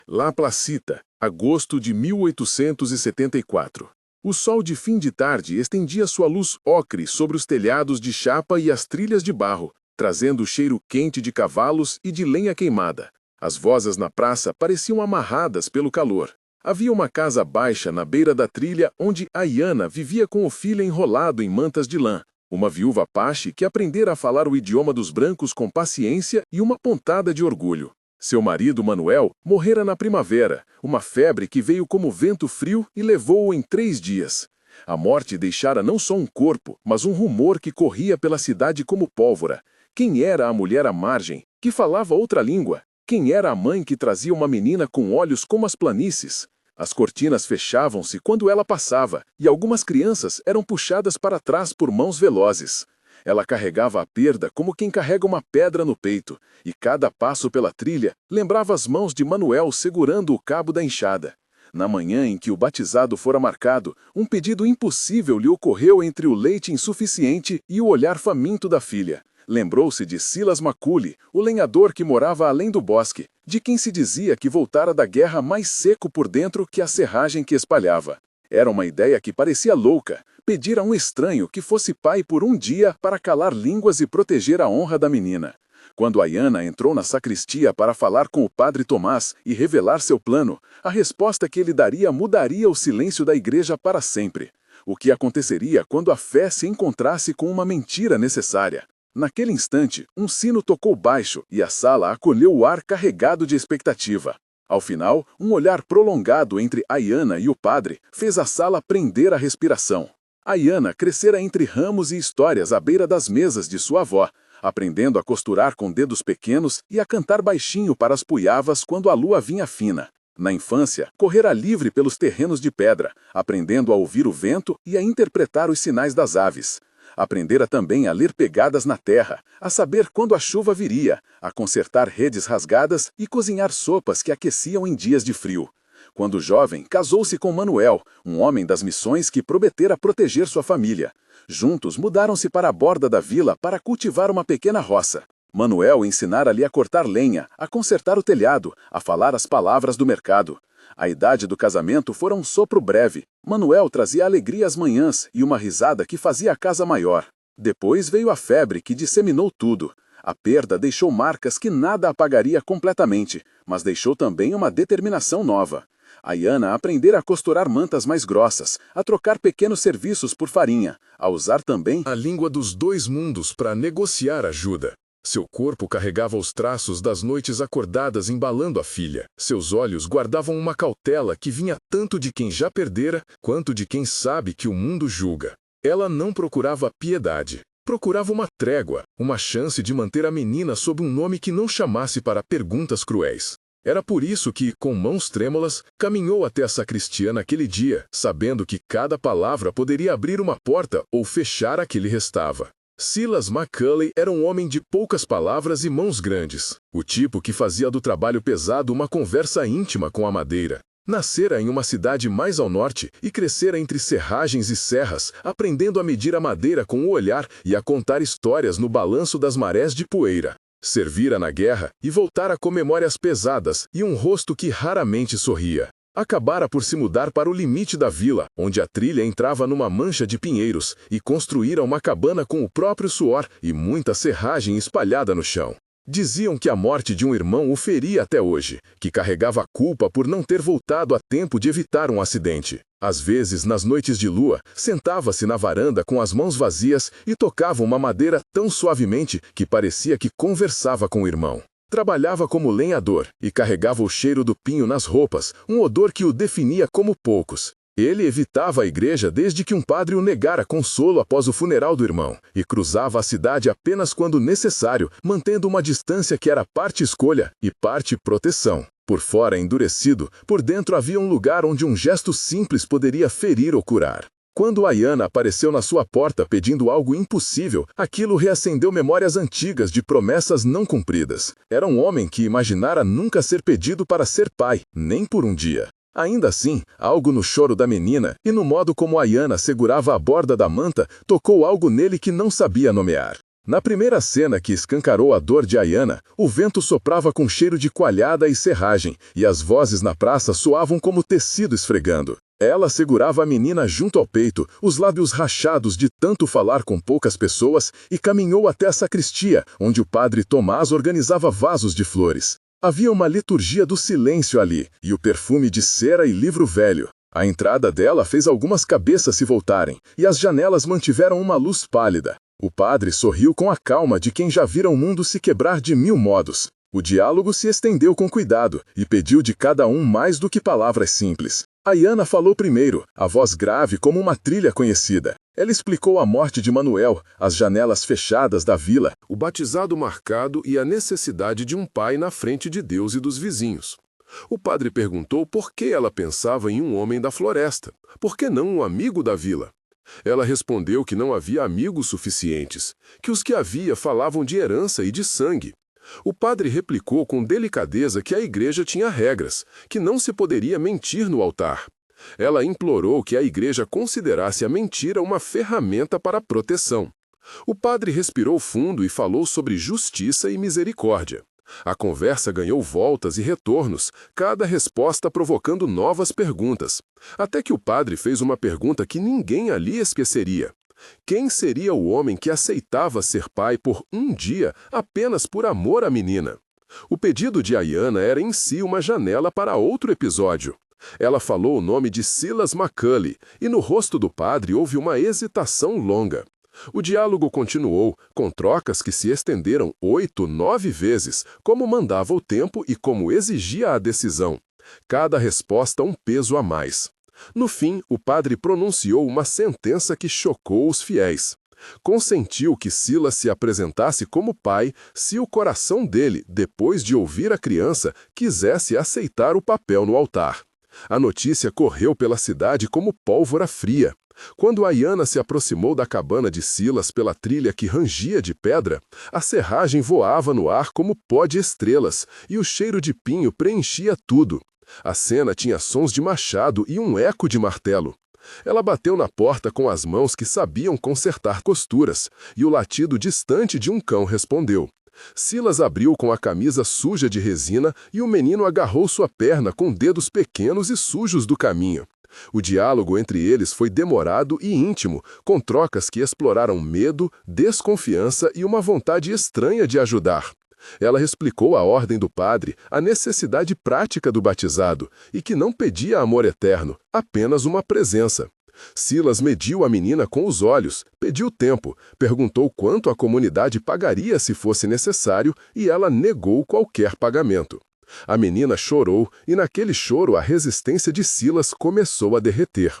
La Placita, agosto de 1874. O sol de fim de tarde estendia sua luz ocre sobre os telhados de chapa e as trilhas de barro, trazendo o cheiro quente de cavalos e de lenha queimada. As vozes na praça pareciam amarradas pelo calor. Havia uma casa baixa na beira da trilha onde Ayana vivia com o filho enrolado em mantas de lã. Uma viúva Apache que aprendera a falar o idioma dos brancos com paciência e uma pontada de orgulho. Seu marido, Manuel, morrera na primavera, uma febre que veio como vento frio e levou-o em 3 dias. A morte deixara não só um corpo, mas um rumor que corria pela cidade como pólvora. Quem era a mulher à margem, que falava outra língua? Quem era a mãe que trazia uma menina com olhos como as planícies? As cortinas fechavam-se quando ela passava, e algumas crianças eram puxadas para trás por mãos velozes. Ela carregava a perda como quem carrega uma pedra no peito, e cada passo pela trilha lembrava as mãos de Manuel segurando o cabo da enxada. Na manhã em que o batizado fora marcado, um pedido impossível lhe ocorreu entre o leite insuficiente e o olhar faminto da filha. Lembrou-se de Silas Macaulay, o lenhador que morava além do bosque, de quem se dizia que voltara da guerra mais seco por dentro que a serragem que espalhava. Era uma ideia que parecia louca, pedir a um estranho que fosse pai por um dia para calar línguas e proteger a honra da menina. Quando Ayana entrou na sacristia para falar com o padre Tomás e revelar seu plano, a resposta que ele daria mudaria o silêncio da igreja para sempre. O que aconteceria quando a fé se encontrasse com uma mentira necessária? Naquele instante, um sino tocou baixo e a sala acolheu o ar carregado de expectativa. Ao final, um olhar prolongado entre Ayana e o padre fez a sala prender a respiração. Ayana crescera entre ramos e histórias à beira das mesas de sua avó, aprendendo a costurar com dedos pequenos e a cantar baixinho para as puiavas quando a lua vinha fina. Na infância, correra livre pelos terrenos de pedra, aprendendo a ouvir o vento e a interpretar os sinais das aves. Aprendera também a ler pegadas na terra, a saber quando a chuva viria, a consertar redes rasgadas e cozinhar sopas que aqueciam em dias de frio. Quando jovem, casou-se com Manuel, um homem das missões que prometera proteger sua família. Juntos mudaram-se para a borda da vila para cultivar uma pequena roça. Manuel ensinara-lhe a cortar lenha, a consertar o telhado, a falar as palavras do mercado. A idade do casamento fora um sopro breve. Manuel trazia alegria às manhãs e uma risada que fazia a casa maior. Depois veio a febre que disseminou tudo. A perda deixou marcas que nada apagaria completamente, mas deixou também uma determinação nova. Ayana aprendera a costurar mantas mais grossas, a trocar pequenos serviços por farinha, a usar também a língua dos 2 mundos para negociar ajuda. Seu corpo carregava os traços das noites acordadas embalando a filha. Seus olhos guardavam uma cautela que vinha tanto de quem já perdera, quanto de quem sabe que o mundo julga. Ela não procurava piedade. Procurava uma trégua, uma chance de manter a menina sob um nome que não chamasse para perguntas cruéis. Era por isso que, com mãos trêmulas, caminhou até a sacristia naquele dia, sabendo que cada palavra poderia abrir uma porta ou fechar a que lhe restava. Silas Macaulay era um homem de poucas palavras e mãos grandes, o tipo que fazia do trabalho pesado uma conversa íntima com a madeira. Nascera em uma cidade mais ao norte e crescera entre serragens e serras, aprendendo a medir a madeira com o olhar e a contar histórias no balanço das marés de poeira. Servira na guerra e voltara com memórias pesadas e um rosto que raramente sorria. Acabara por se mudar para o limite da vila, onde a trilha entrava numa mancha de pinheiros, e construíra uma cabana com o próprio suor e muita serragem espalhada no chão. Diziam que a morte de um irmão o feria até hoje, que carregava a culpa por não ter voltado a tempo de evitar um acidente. Às vezes, nas noites de lua, sentava-se na varanda com as mãos vazias e tocava uma madeira tão suavemente que parecia que conversava com o irmão. Trabalhava como lenhador e carregava o cheiro do pinho nas roupas, um odor que o definia como poucos. Ele evitava a igreja desde que um padre o negara consolo após o funeral do irmão, e cruzava a cidade apenas quando necessário, mantendo uma distância que era parte escolha e parte proteção. Por fora endurecido, por dentro havia um lugar onde um gesto simples poderia ferir ou curar. Quando Ayana apareceu na sua porta pedindo algo impossível, aquilo reacendeu memórias antigas de promessas não cumpridas. Era um homem que imaginara nunca ser pedido para ser pai, nem por um dia. Ainda assim, algo no choro da menina e no modo como Ayana segurava a borda da manta tocou algo nele que não sabia nomear. Na primeira cena que escancarou a dor de Ayana, o vento soprava com cheiro de coalhada e serragem, e as vozes na praça soavam como tecido esfregando. Ela segurava a menina junto ao peito, os lábios rachados de tanto falar com poucas pessoas, e caminhou até a sacristia, onde o padre Tomás organizava vasos de flores. Havia uma liturgia do silêncio ali, e o perfume de cera e livro velho. A entrada dela fez algumas cabeças se voltarem, e as janelas mantiveram uma luz pálida. O padre sorriu com a calma de quem já vira o mundo se quebrar de mil modos. O diálogo se estendeu com cuidado, e pediu de cada um mais do que palavras simples. Ayana falou primeiro, a voz grave como uma trilha conhecida. Ela explicou a morte de Manuel, as janelas fechadas da vila, o batizado marcado e a necessidade de um pai na frente de Deus e dos vizinhos. O padre perguntou por que ela pensava em um homem da floresta, por que não um amigo da vila. Ela respondeu que não havia amigos suficientes, que os que havia falavam de herança e de sangue. O padre replicou com delicadeza que a igreja tinha regras, que não se poderia mentir no altar. Ela implorou que a igreja considerasse a mentira uma ferramenta para a proteção. O padre respirou fundo e falou sobre justiça e misericórdia. A conversa ganhou voltas e retornos, cada resposta provocando novas perguntas. Até que o padre fez uma pergunta que ninguém ali esqueceria. Quem seria o homem que aceitava ser pai por um dia apenas por amor à menina? O pedido de Ayana era em si uma janela para outro episódio. Ela falou o nome de Silas Macaulay, e no rosto do padre houve uma hesitação longa. O diálogo continuou, com trocas que se estenderam 8, 9 vezes, como mandava o tempo e como exigia a decisão. Cada resposta um peso a mais. No fim, o padre pronunciou uma sentença que chocou os fiéis. Consentiu que Silas se apresentasse como pai se o coração dele, depois de ouvir a criança, quisesse aceitar o papel no altar. A notícia correu pela cidade como pólvora fria. Quando Ayana se aproximou da cabana de Silas pela trilha que rangia de pedra, a serragem voava no ar como pó de estrelas, e o cheiro de pinho preenchia tudo. A cena tinha sons de machado e um eco de martelo. Ela bateu na porta com as mãos que sabiam consertar costuras, e o latido distante de um cão respondeu. Silas abriu com a camisa suja de resina e o menino agarrou sua perna com dedos pequenos e sujos do caminho. O diálogo entre eles foi demorado e íntimo, com trocas que exploraram medo, desconfiança e uma vontade estranha de ajudar. Ela explicou a ordem do padre, a necessidade prática do batizado, e que não pedia amor eterno, apenas uma presença. Silas mediu a menina com os olhos, pediu tempo, perguntou quanto a comunidade pagaria se fosse necessário, e ela negou qualquer pagamento. A menina chorou, e naquele choro a resistência de Silas começou a derreter.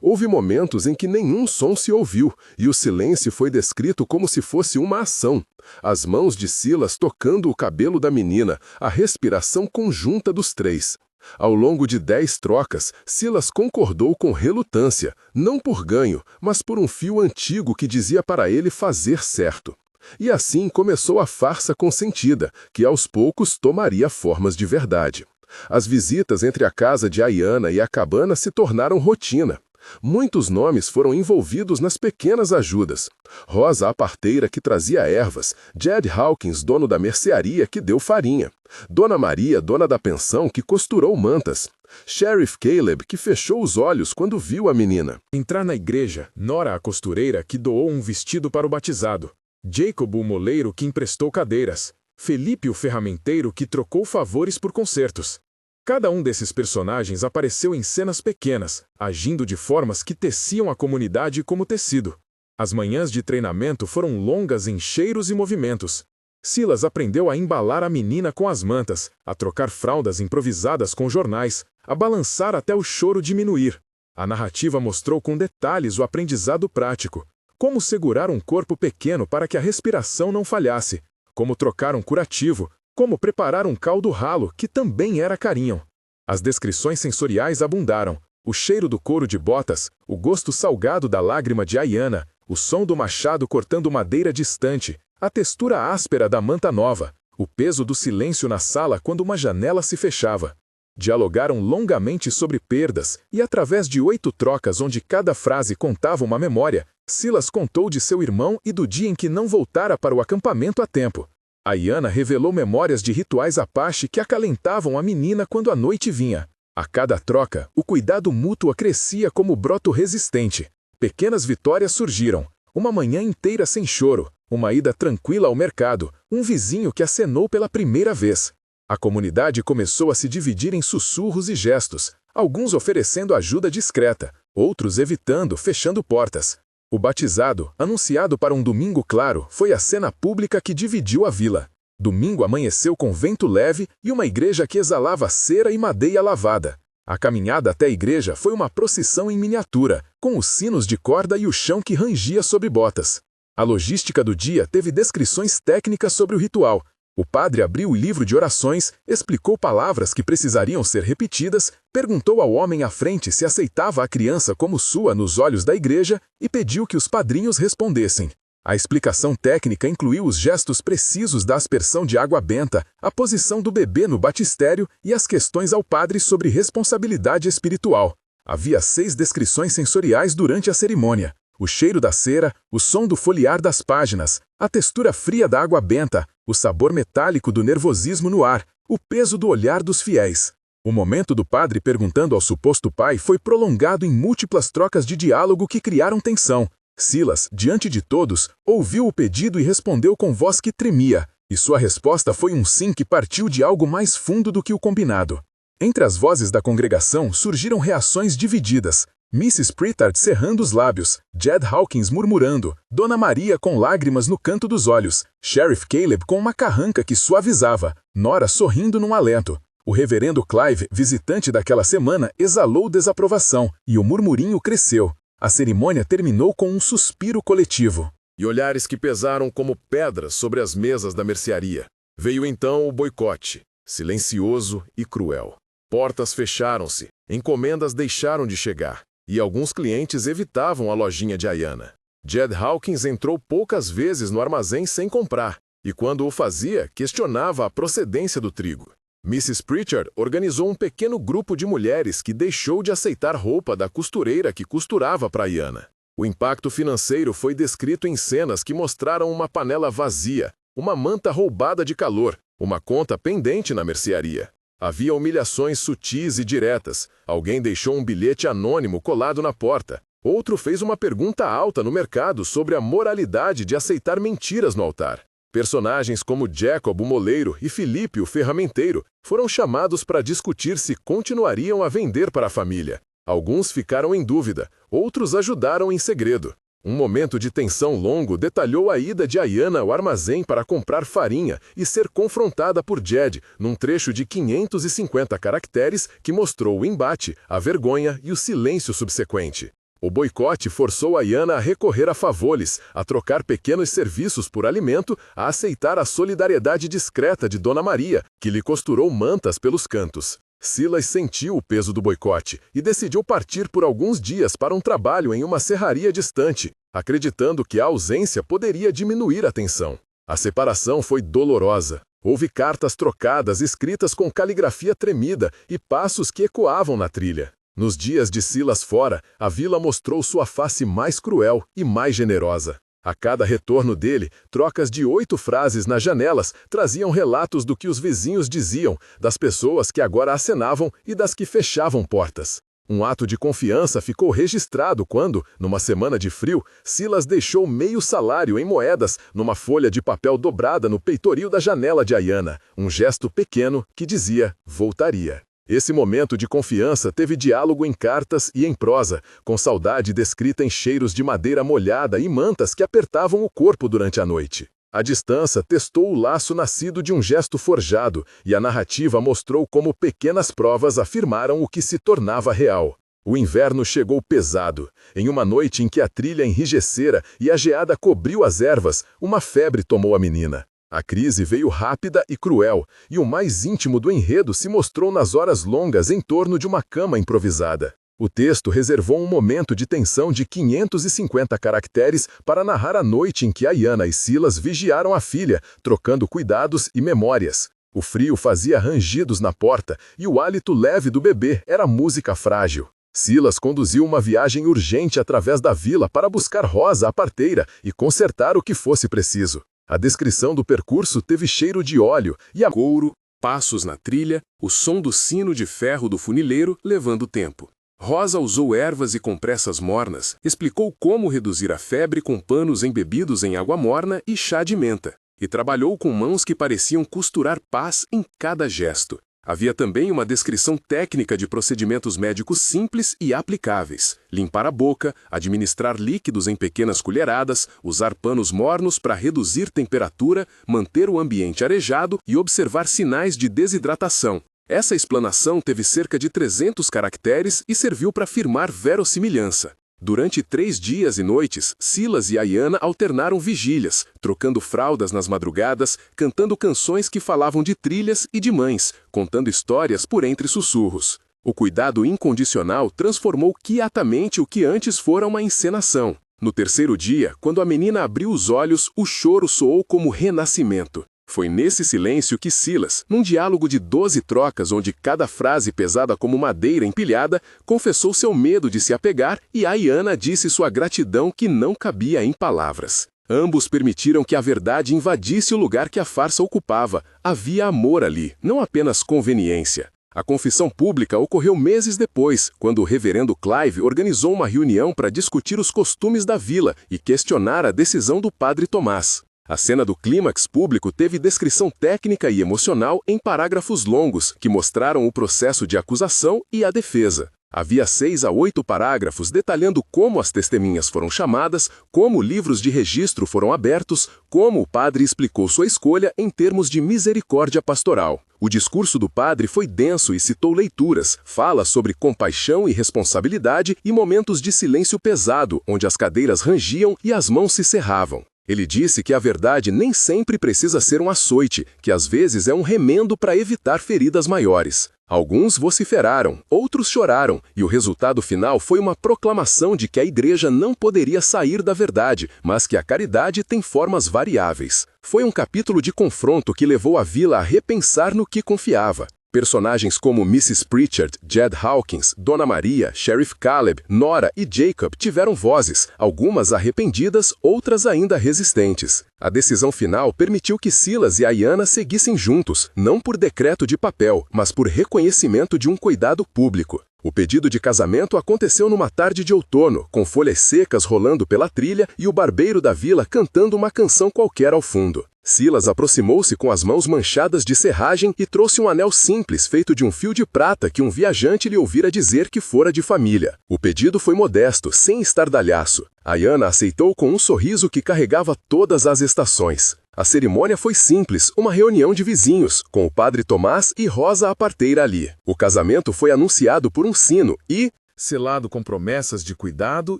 Houve momentos em que nenhum som se ouviu, e o silêncio foi descrito como se fosse uma ação. As mãos de Silas tocando o cabelo da menina, a respiração conjunta dos três. Ao longo de 10 trocas, Silas concordou com relutância, não por ganho, mas por um fio antigo que dizia para ele fazer certo. E assim começou a farsa consentida, que aos poucos tomaria formas de verdade. As visitas entre a casa de Ayana e a cabana se tornaram rotina. Muitos nomes foram envolvidos nas pequenas ajudas. Rosa, a parteira que trazia ervas, Jed Hawkins, dono da mercearia que deu farinha, Dona Maria, dona da pensão que costurou mantas, Sheriff Caleb, que fechou os olhos quando viu a menina. Entrar na igreja, Nora, a costureira, que doou um vestido para o batizado, Jacob, o moleiro, que emprestou cadeiras, Felipe, o ferramenteiro, que trocou favores por concertos. Cada um desses personagens apareceu em cenas pequenas, agindo de formas que teciam a comunidade como tecido. As manhãs de treinamento foram longas em cheiros e movimentos. Silas aprendeu a embalar a menina com as mantas, a trocar fraldas improvisadas com jornais, a balançar até o choro diminuir. A narrativa mostrou com detalhes o aprendizado prático, como segurar um corpo pequeno para que a respiração não falhasse, como trocar um curativo, como preparar um caldo ralo, que também era carinho. As descrições sensoriais abundaram. O cheiro do couro de botas, o gosto salgado da lágrima de Ayana, o som do machado cortando madeira distante, a textura áspera da manta nova, o peso do silêncio na sala quando uma janela se fechava. Dialogaram longamente sobre perdas, e através de 8 trocas onde cada frase contava uma memória, Silas contou de seu irmão e do dia em que não voltara para o acampamento a tempo. Ayana revelou memórias de rituais Apache que acalentavam a menina quando a noite vinha. A cada troca, o cuidado mútuo crescia como broto resistente. Pequenas vitórias surgiram. Uma manhã inteira sem choro, uma ida tranquila ao mercado, um vizinho que acenou pela primeira vez. A comunidade começou a se dividir em sussurros e gestos, alguns oferecendo ajuda discreta, outros evitando, fechando portas. O batizado, anunciado para um domingo claro, foi a cena pública que dividiu a vila. Domingo amanheceu com vento leve e uma igreja que exalava cera e madeira lavada. A caminhada até a igreja foi uma procissão em miniatura, com os sinos de corda e o chão que rangia sob botas. A logística do dia teve descrições técnicas sobre o ritual. O padre abriu o livro de orações, explicou palavras que precisariam ser repetidas, perguntou ao homem à frente se aceitava a criança como sua nos olhos da igreja e pediu que os padrinhos respondessem. A explicação técnica incluiu os gestos precisos da aspersão de água benta, a posição do bebê no batistério e as questões ao padre sobre responsabilidade espiritual. Havia 6 descrições sensoriais durante a cerimônia. O cheiro da cera, o som do folhear das páginas, a textura fria da água benta, o sabor metálico do nervosismo no ar, o peso do olhar dos fiéis. O momento do padre perguntando ao suposto pai foi prolongado em múltiplas trocas de diálogo que criaram tensão. Silas, diante de todos, ouviu o pedido e respondeu com voz que tremia, e sua resposta foi um sim que partiu de algo mais fundo do que o combinado. Entre as vozes da congregação surgiram reações divididas. Mrs. Pritchard cerrando os lábios, Jed Hawkins murmurando, Dona Maria com lágrimas no canto dos olhos, Sheriff Caleb com uma carranca que suavizava, Nora sorrindo num alento. O reverendo Clive, visitante daquela semana, exalou desaprovação, e o murmurinho cresceu. A cerimônia terminou com um suspiro coletivo. E olhares que pesaram como pedras sobre as mesas da mercearia. Veio então o boicote, silencioso e cruel. Portas fecharam-se, encomendas deixaram de chegar. E alguns clientes evitavam a lojinha de Ayana. Jed Hawkins entrou poucas vezes no armazém sem comprar, e quando o fazia, questionava a procedência do trigo. Mrs. Pritchard organizou um pequeno grupo de mulheres que deixou de aceitar roupa da costureira que costurava para Ayana. O impacto financeiro foi descrito em cenas que mostraram uma panela vazia, uma manta roubada de calor, uma conta pendente na mercearia. Havia humilhações sutis e diretas. Alguém deixou um bilhete anônimo colado na porta. Outro fez uma pergunta alta no mercado sobre a moralidade de aceitar mentiras no altar. Personagens como Jacob, o moleiro, e Felipe, o ferramenteiro, foram chamados para discutir se continuariam a vender para a família. Alguns ficaram em dúvida, outros ajudaram em segredo. Um momento de tensão longo detalhou a ida de Ayana ao armazém para comprar farinha e ser confrontada por Jed num trecho de 550 caracteres que mostrou o embate, a vergonha e o silêncio subsequente. O boicote forçou Ayana a recorrer a favores, a trocar pequenos serviços por alimento, a aceitar a solidariedade discreta de Dona Maria, que lhe costurou mantas pelos cantos. Silas sentiu o peso do boicote e decidiu partir por alguns dias para um trabalho em uma serraria distante, acreditando que a ausência poderia diminuir a tensão. A separação foi dolorosa. Houve cartas trocadas escritas com caligrafia tremida e passos que ecoavam na trilha. Nos dias de Silas fora, a vila mostrou sua face mais cruel e mais generosa. A cada retorno dele, trocas de 8 frases nas janelas traziam relatos do que os vizinhos diziam, das pessoas que agora acenavam e das que fechavam portas. Um ato de confiança ficou registrado quando, numa semana de frio, Silas deixou meio salário em moedas numa folha de papel dobrada no peitoril da janela de Ayana, um gesto pequeno que dizia voltaria. Esse momento de confiança teve diálogo em cartas e em prosa, com saudade descrita em cheiros de madeira molhada e mantas que apertavam o corpo durante a noite. A distância testou o laço nascido de um gesto forjado, e a narrativa mostrou como pequenas provas afirmaram o que se tornava real. O inverno chegou pesado. Em uma noite em que a trilha enrijecera e a geada cobriu as ervas, uma febre tomou a menina. A crise veio rápida e cruel, e o mais íntimo do enredo se mostrou nas horas longas em torno de uma cama improvisada. O texto reservou um momento de tensão de 550 caracteres para narrar a noite em que Ayana e Silas vigiaram a filha, trocando cuidados e memórias. O frio fazia rangidos na porta, e o hálito leve do bebê era música frágil. Silas conduziu uma viagem urgente através da vila para buscar Rosa, a parteira, e consertar o que fosse preciso. A descrição do percurso teve cheiro de óleo e a Couro, passos na trilha, o som do sino de ferro do funileiro levando tempo. Rosa usou ervas e compressas mornas, explicou como reduzir a febre com panos embebidos em água morna e chá de menta, e trabalhou com mãos que pareciam costurar paz em cada gesto. Havia também uma descrição técnica de procedimentos médicos simples e aplicáveis. Limpar a boca, administrar líquidos em pequenas colheradas, usar panos mornos para reduzir temperatura, manter o ambiente arejado e observar sinais de desidratação. Essa explanação teve cerca de 300 caracteres e serviu para afirmar verossimilhança. Durante 3 dias e noites, Silas e Ayanna alternaram vigílias, trocando fraldas nas madrugadas, cantando canções que falavam de trilhas e de mães, contando histórias por entre sussurros. O cuidado incondicional transformou quietamente o que antes fora uma encenação. No 3º dia, quando a menina abriu os olhos, o choro soou como renascimento. Foi nesse silêncio que Silas, num diálogo de 12 trocas onde cada frase pesada como madeira empilhada, confessou seu medo de se apegar e Ayanna disse sua gratidão que não cabia em palavras. Ambos permitiram que a verdade invadisse o lugar que a farsa ocupava. Havia amor ali, não apenas conveniência. A confissão pública ocorreu meses depois, quando o reverendo Clive organizou uma reunião para discutir os costumes da vila e questionar a decisão do padre Tomás. A cena do clímax público teve descrição técnica e emocional em parágrafos longos, que mostraram o processo de acusação e a defesa. Havia 6 a 8 parágrafos detalhando como as testemunhas foram chamadas, como livros de registro foram abertos, como o padre explicou sua escolha em termos de misericórdia pastoral. O discurso do padre foi denso e citou leituras, fala sobre compaixão e responsabilidade e momentos de silêncio pesado, onde as cadeiras rangiam e as mãos se cerravam. Ele disse que a verdade nem sempre precisa ser um açoite, que às vezes é um remendo para evitar feridas maiores. Alguns vociferaram, outros choraram, e o resultado final foi uma proclamação de que a igreja não poderia sair da verdade, mas que a caridade tem formas variáveis. Foi um capítulo de confronto que levou a vila a repensar no que confiava. Personagens como Mrs. Pritchard, Jed Hawkins, Dona Maria, Sheriff Caleb, Nora e Jacob tiveram vozes, algumas arrependidas, outras ainda resistentes. A decisão final permitiu que Silas e Ayanna seguissem juntos, não por decreto de papel, mas por reconhecimento de um cuidado público. O pedido de casamento aconteceu numa tarde de outono, com folhas secas rolando pela trilha e o barbeiro da vila cantando uma canção qualquer ao fundo. Silas aproximou-se com as mãos manchadas de serragem e trouxe um anel simples feito de um fio de prata que um viajante lhe ouvira dizer que fora de família. O pedido foi modesto, sem estardalhaço. Ayanna aceitou com um sorriso que carregava todas as estações. A cerimônia foi simples, uma reunião de vizinhos, com o padre Tomás e Rosa a parteira ali. O casamento foi anunciado por um sino e selado com promessas de cuidado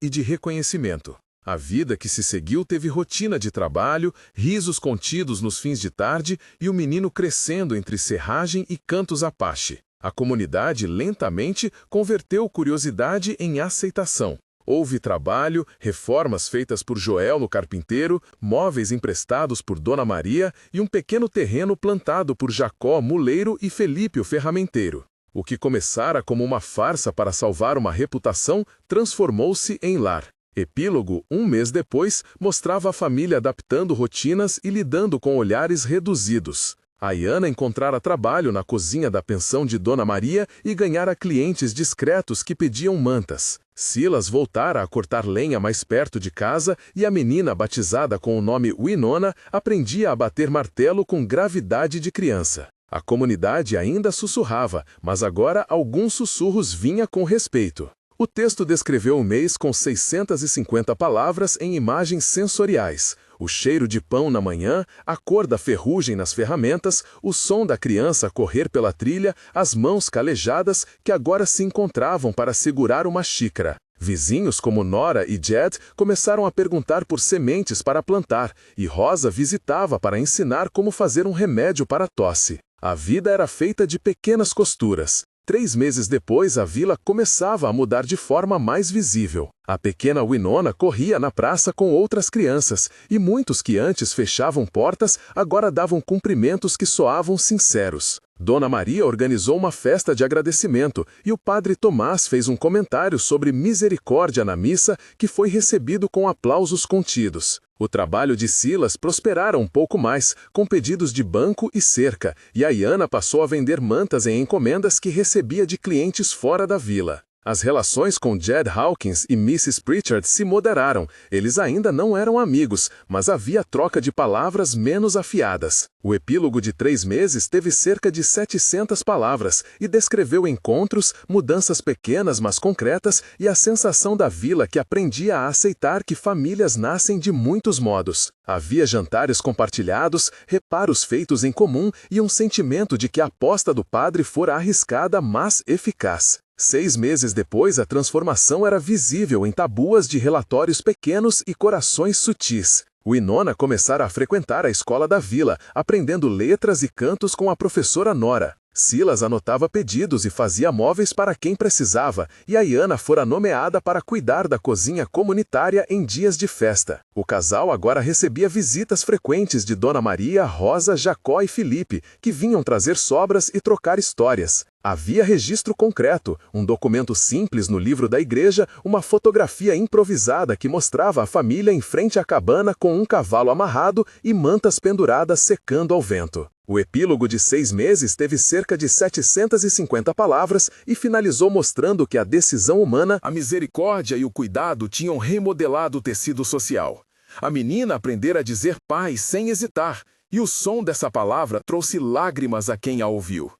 e de reconhecimento. A vida que se seguiu teve rotina de trabalho, risos contidos nos fins de tarde e o menino crescendo entre serragem e cantos apache. A comunidade lentamente converteu curiosidade em aceitação. Houve trabalho, reformas feitas por Joel no carpinteiro, móveis emprestados por Dona Maria e um pequeno terreno plantado por Jacó muleiro e Felipe o ferramenteiro. O que começara como uma farsa para salvar uma reputação transformou-se em lar. Epílogo, 1 mês depois, mostrava a família adaptando rotinas e lidando com olhares reduzidos. Ayanna encontrara trabalho na cozinha da pensão de Dona Maria e ganhara clientes discretos que pediam mantas. Silas voltara a cortar lenha mais perto de casa e a menina, batizada com o nome Winona, aprendia a bater martelo com gravidade de criança. A comunidade ainda sussurrava, mas agora alguns sussurros vinha com respeito. O texto descreveu o mês com 650 palavras em imagens sensoriais. O cheiro de pão na manhã, a cor da ferrugem nas ferramentas, o som da criança correr pela trilha, as mãos calejadas que agora se encontravam para segurar uma xícara. Vizinhos como Nora e Jed começaram a perguntar por sementes para plantar, e Rosa visitava para ensinar como fazer um remédio para a tosse. A vida era feita de pequenas costuras. 3 meses depois, a vila começava a mudar de forma mais visível. A pequena Winona corria na praça com outras crianças, e muitos que antes fechavam portas agora davam cumprimentos que soavam sinceros. Dona Maria organizou uma festa de agradecimento e o padre Tomás fez um comentário sobre misericórdia na missa que foi recebido com aplausos contidos. O trabalho de Silas prosperara um pouco mais, com pedidos de banco e cerca, e a Iana passou a vender mantas em encomendas que recebia de clientes fora da vila. As relações com Jed Hawkins e Mrs. Pritchard se moderaram. Eles ainda não eram amigos, mas havia troca de palavras menos afiadas. O epílogo de 3 meses teve cerca de 700 palavras e descreveu encontros, mudanças pequenas mas concretas e a sensação da vila que aprendia a aceitar que famílias nascem de muitos modos. Havia jantares compartilhados, reparos feitos em comum e um sentimento de que a aposta do padre fora arriscada mas eficaz. 6 meses depois, a transformação era visível em tabuas de relatórios pequenos e corações sutis. Winona começara a frequentar a escola da vila, aprendendo letras e cantos com a professora Nora. Silas anotava pedidos e fazia móveis para quem precisava, e a Iana fora nomeada para cuidar da cozinha comunitária em dias de festa. O casal agora recebia visitas frequentes de Dona Maria, Rosa, Jacó e Felipe, que vinham trazer sobras e trocar histórias. Havia registro concreto, um documento simples no livro da igreja, uma fotografia improvisada que mostrava a família em frente à cabana com um cavalo amarrado e mantas penduradas secando ao vento. O epílogo de 6 meses teve cerca de 750 palavras e finalizou mostrando que a decisão humana, a misericórdia e o cuidado tinham remodelado o tecido social. A menina aprendera a dizer pai sem hesitar, e o som dessa palavra trouxe lágrimas a quem a ouviu.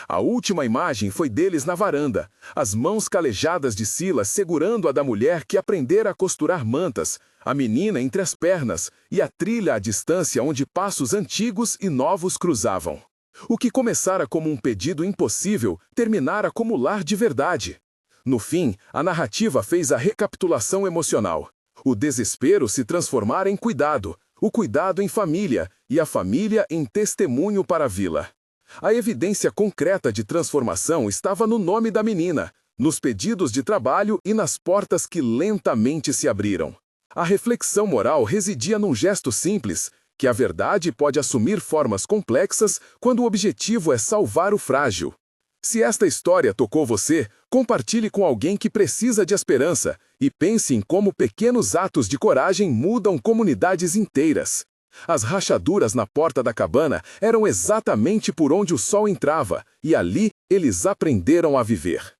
A última imagem foi deles na varanda, as mãos calejadas de Silas segurando a da mulher que aprendera a costurar mantas, a menina entre as pernas e a trilha à distância onde passos antigos e novos cruzavam. O que começara como um pedido impossível terminara como lar de verdade. No fim, a narrativa fez a recapitulação emocional. O desespero se transformara em cuidado, o cuidado em família e a família em testemunho para a vila. A evidência concreta de transformação estava no nome da menina, nos pedidos de trabalho e nas portas que lentamente se abriram. A reflexão moral residia num gesto simples, que a verdade pode assumir formas complexas quando o objetivo é salvar o frágil. Se esta história tocou você, compartilhe com alguém que precisa de esperança e pense em como pequenos atos de coragem mudam comunidades inteiras. As rachaduras na porta da cabana eram exatamente por onde o sol entrava, e ali eles aprenderam a viver.